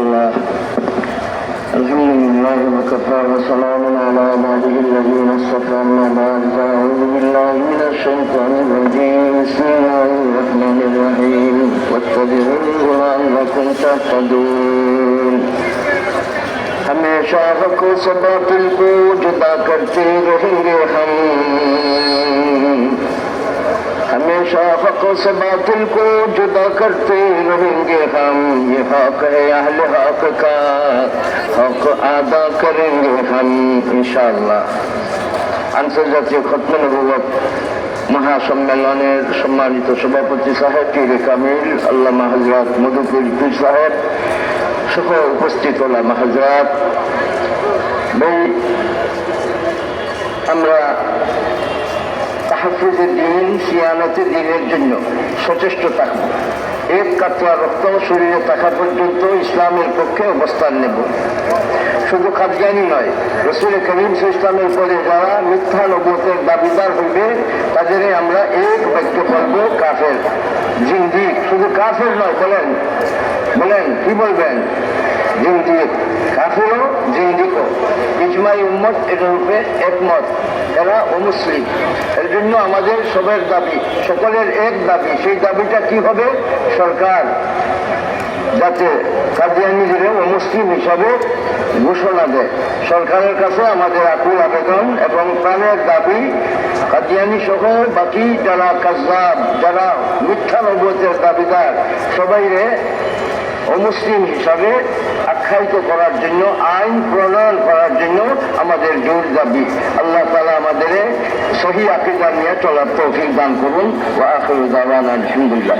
الله. الحمد لله وكفى وسلام على عباده الذين اصطفى. أما بعد فأعوذ بالله من الشيطان الرجيم. بسم الله الرحمن الرحيم. واتبعوه لعلكم تهتدون. हमेशा हक से बातिल को जुदा करते रहेंगे हम, हमेशा हक से बातिल को जुदा करते रहेंगे हम. ये हक है अहले हक का, हक अदा करेंगे हम इंशाअल्लाह. আন্তর্জাতিক খতমে নবুয়ত মহাসম্মেলনের সম্মানিত সভাপতি সাহেব পীর কামিল আল্লামা হযরত মধুপুর পীর সাহেব সহ উপস্থিত ওলামা হযরত, আমরা তাহফুজে দ্বীন, সিয়ানতে দ্বীনের জন্য সচেষ্ট থাকব. এক কাতরা রক্ত শরীরে থাকা পর্যন্ত ইসলামের পক্ষে অবস্থান নেব. শুধু কাদিয়ানী নয়, রাসূল করিম সাল্লাল্লাহু আলাইহি ওয়াসাল্লামের পরে যারা মিথ্যা নবুয়তের দাবিদার হইবে তাদেরই আমরা এক বাক্য বলব কাফের, জিন্দিক. শুধু কাফের নয়, বলেন বলেন কি বলবেন? জিন্দিক. কাফেরও জিন্দিকও ইজমাই উম্মত এটার উপরে একমত, এরা অমুসলিম. এর জন্য আমাদের সবের দাবি, সকলের এক দাবি. সেই দাবিটা কি হবে? সরকার যাতে কাদিয়ানীদের অমুসলিম হিসাবে ঘোষণা দেয়. সরকারের কাছে আমাদের আকুল আবেদন এবং প্রাণের দাবি, কাদিয়ানী সহ বাকি যারা কাযযাব, যারা মিথ্যা নবুয়তের দাবিদার, সবাইরে অমুসলিম হিসাবে আখ্যায়িত করার জন্য, আইন প্রণয়ন করার জন্য আমাদের জোর দাবি. আল্লাহ তাআলা আমাদের সহিহ আকীদা নিয়ে চলার তৌফিক দান করুন. ওয়া আখিরু দাওয়ানা আলহামদুলিল্লাহ.